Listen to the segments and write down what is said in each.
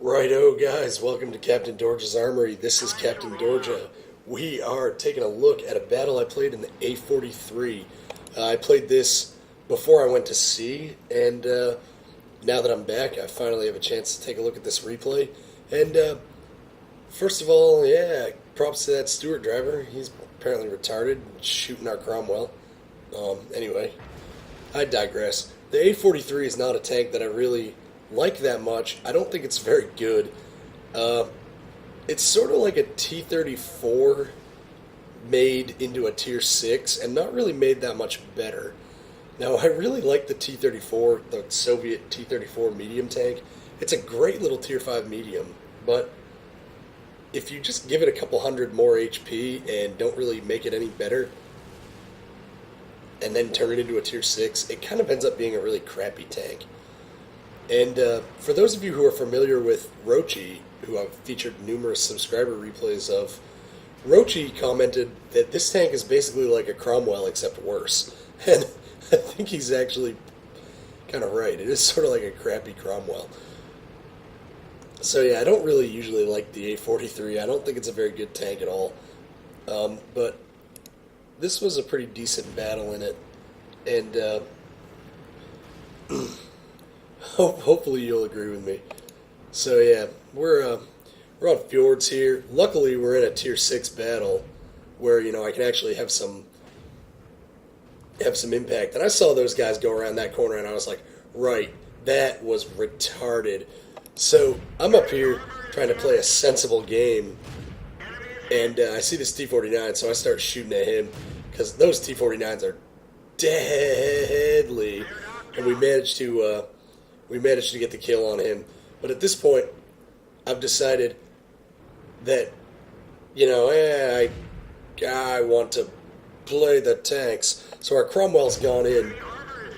Righto, guys, welcome to Captain Dorja's Armory. This is Captain Dorja. We are taking a look at a battle I played in the A-43. I played this before I went to sea, and now that I'm back, I finally have a chance to take a look at this replay. And first of all, yeah, props to that Stewart driver. He's apparently retarded, shooting our Cromwell. Anyway, I digress. The A-43 is not a tank that I really like that much. I don't think it's very good. It's sort of like a T-34 made into a Tier 6 and not really made that much better. Now, I really like the T-34, the Soviet T-34 medium tank. It's a great little Tier 5 medium, but if you just give it a couple hundred more HP and don't really make it any better, and then turn it into a Tier 6, it kind of ends up being a really crappy tank. And for those of you who are familiar with Rochi, who I've featured numerous subscriber replays of, Rochi commented that this tank is basically like a Cromwell except worse. And I think he's actually kind of right. It is sort of like a crappy Cromwell. So yeah, I don't really usually like the A-43. I don't think it's a very good tank at all. But this was a pretty decent battle in it. And hopefully you'll agree with me. So yeah, we're on fjords here. Luckily, we're in a Tier 6 battle where, you know, I can actually have some impact. And I saw those guys go around that corner, and I was like, right, that was retarded. So I'm up here trying to play a sensible game, and I see this T-49, so I start shooting at him because those T-49s are deadly, and we managed to get the kill on him. But at this point, I've decided that, you know, I want to play the tanks. So our Cromwell's gone in,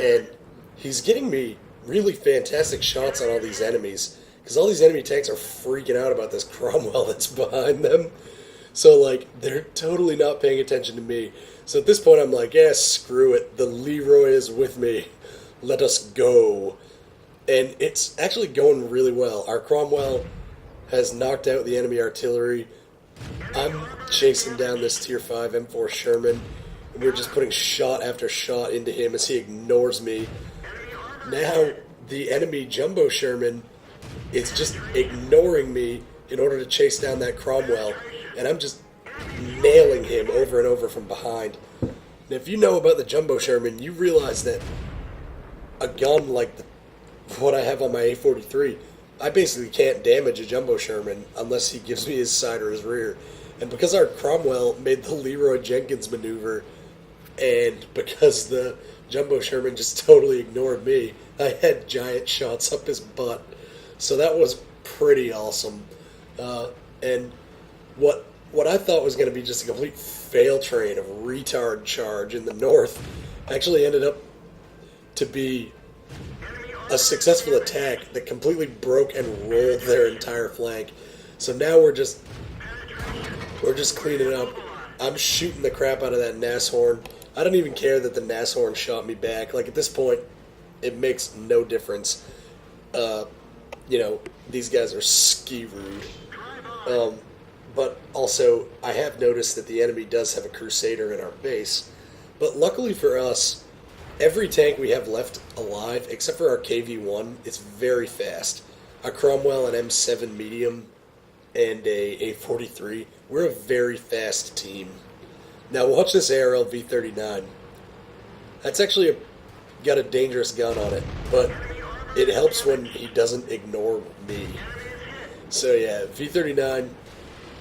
and he's getting me really fantastic shots on all these enemies, because all these enemy tanks are freaking out about this Cromwell that's behind them. So, like, they're totally not paying attention to me. So at this point, I'm like, yeah, screw it. The Leeroy is with me. Let us go. And it's actually going really well. Our Cromwell has knocked out the enemy artillery. I'm chasing down this Tier 5 M4 Sherman, and we're just putting shot after shot into him as he ignores me. Now, the enemy Jumbo Sherman is just ignoring me in order to chase down that Cromwell, and I'm just nailing him over and over from behind. Now, if you know about the Jumbo Sherman, you realize that a gun like what I have on my A-43, I basically can't damage a Jumbo Sherman unless he gives me his side or his rear. And because our Cromwell made the Leeroy Jenkins maneuver, and because the Jumbo Sherman just totally ignored me, I had giant shots up his butt. So that was pretty awesome. And what I thought was going to be just a complete fail train of retard charge in the north actually ended up to be a successful attack that completely broke and rolled their entire flank. So now we're just cleaning up. I'm shooting the crap out of that Nashorn. I don't even care that the Nashorn shot me back. Like, at this point, it makes no difference. You know, these guys are ski-rude. But also, I have noticed that the enemy does have a Crusader in our base. But luckily for us, every tank we have left alive, except for our KV-1, is very fast. A Cromwell, an M7 medium, and a A-43. We're a very fast team. Now watch this ARL V39. That's actually got a dangerous gun on it, but it helps when he doesn't ignore me. So yeah, V39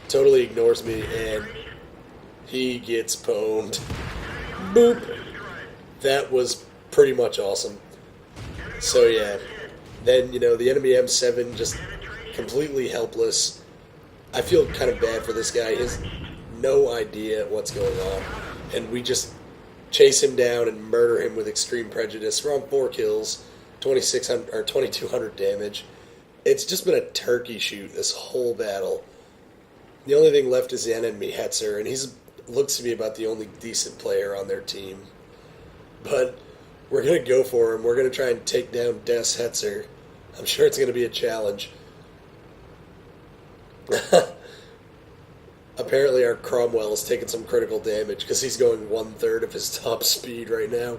totally ignores me, and he gets pwned. Boop! That was pretty much awesome. So yeah, then, you know, the enemy M7 just completely helpless. I feel kind of bad for this guy. He has no idea what's going on, and we just chase him down and murder him with extreme prejudice. We're on 4 kills, 2,600 or 2,200 damage. It's just been a turkey shoot this whole battle. The only thing left is the enemy Hetzer, and he's looks to be about the only decent player on their team. But we're going to go for him. We're going to try and take down Des Hetzer. I'm sure it's going to be a challenge. Apparently our Cromwell is taking some critical damage because he's going 1/3 of his top speed right now.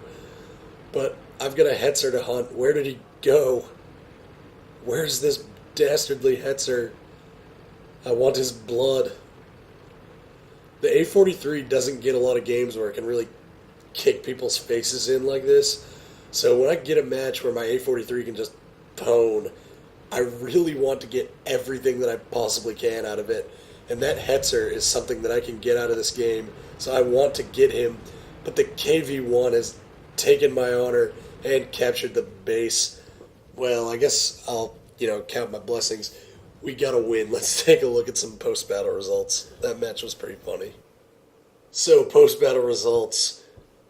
But I've got a Hetzer to hunt. Where did he go? Where's this dastardly Hetzer? I want his blood. The A-43 doesn't get a lot of games where it can really kick people's faces in like this. So when I get a match where my A-43 can just pwn, I really want to get everything that I possibly can out of it. And that Hetzer is something that I can get out of this game. So I want to get him. But the KV-1 has taken my honor and captured the base. Well, I guess I'll, count my blessings. We got a win. Let's take a look at some post-battle results. That match was pretty funny. So, post-battle results.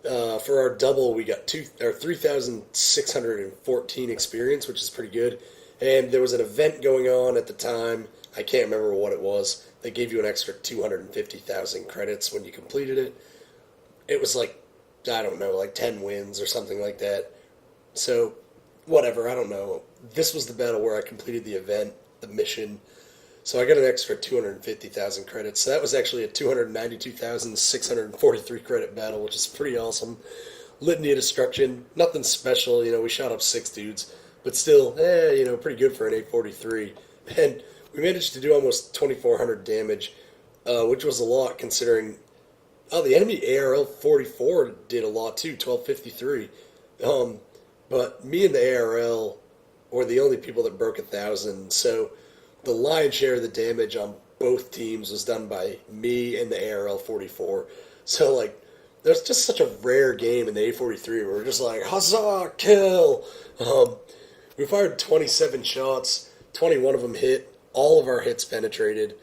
For our double, we got 3,614 experience, which is pretty good. And there was an event going on at the time. I can't remember what it was. They gave you an extra 250,000 credits when you completed it. It was like 10 wins or something like that. So, whatever, I don't know. This was the battle where I completed the event, the mission. So I got an extra 250,000 credits. So that was actually a 292,643 credit battle, which is pretty awesome. Litany of Destruction, nothing special. We shot up 6 dudes. But still, pretty good for an A-43. And we managed to do almost 2,400 damage, which was a lot considering... Oh, the enemy ARL-44 did a lot too, 1,253. But me and the ARL were the only people that broke 1,000, so the lion's share of the damage on both teams was done by me and the ARL-44. So, there's just such a rare game in the A-43 where we're just like, huzzah, kill! We fired 27 shots, 21 of them hit, all of our hits penetrated.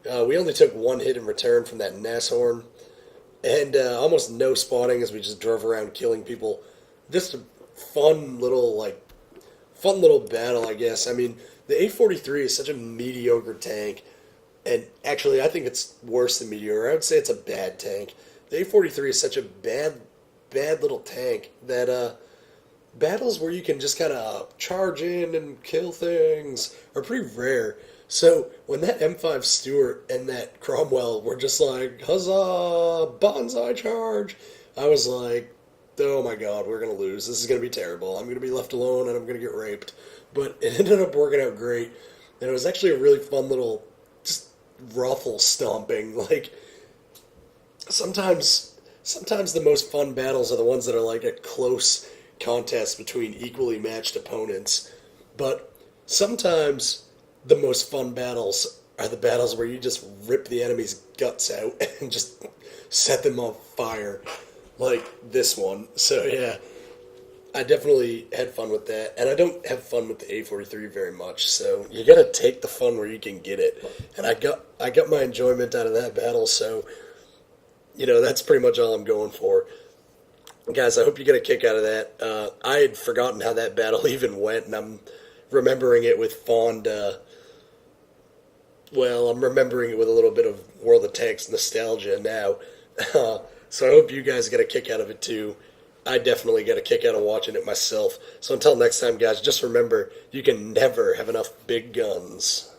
We only took 1 hit in return from that Nashorn. And almost no spotting as we just drove around killing people. Just a fun little battle, I guess. I mean, the A-43 is such a mediocre tank. And actually, I think it's worse than mediocre. I would say it's a bad tank. The A-43 is such a bad little tank that battles where you can just kind of charge in and kill things are pretty rare. So when that M5 Stewart and that Cromwell were just like, huzzah, bonsai charge, I was like, oh my god, we're going to lose. This is going to be terrible. I'm going to be left alone and I'm going to get raped. But it ended up working out great. And it was actually a really fun little just ruffle stomping. Sometimes the most fun battles are the ones that are like a close contest between equally matched opponents. But sometimes the most fun battles are the battles where you just rip the enemy's guts out and just set them on fire, like this one. So yeah, I definitely had fun with that, and I don't have fun with the A-43 very much, so you gotta take the fun where you can get it, and I got my enjoyment out of that battle, so, that's pretty much all I'm going for. Guys, I hope you get a kick out of that. I had forgotten how that battle even went, and I'm remembering it with fond, I'm remembering it with a little bit of World of Tanks nostalgia now. So I hope you guys get a kick out of it too. I definitely get a kick out of watching it myself. So until next time, guys, just remember, you can never have enough big guns.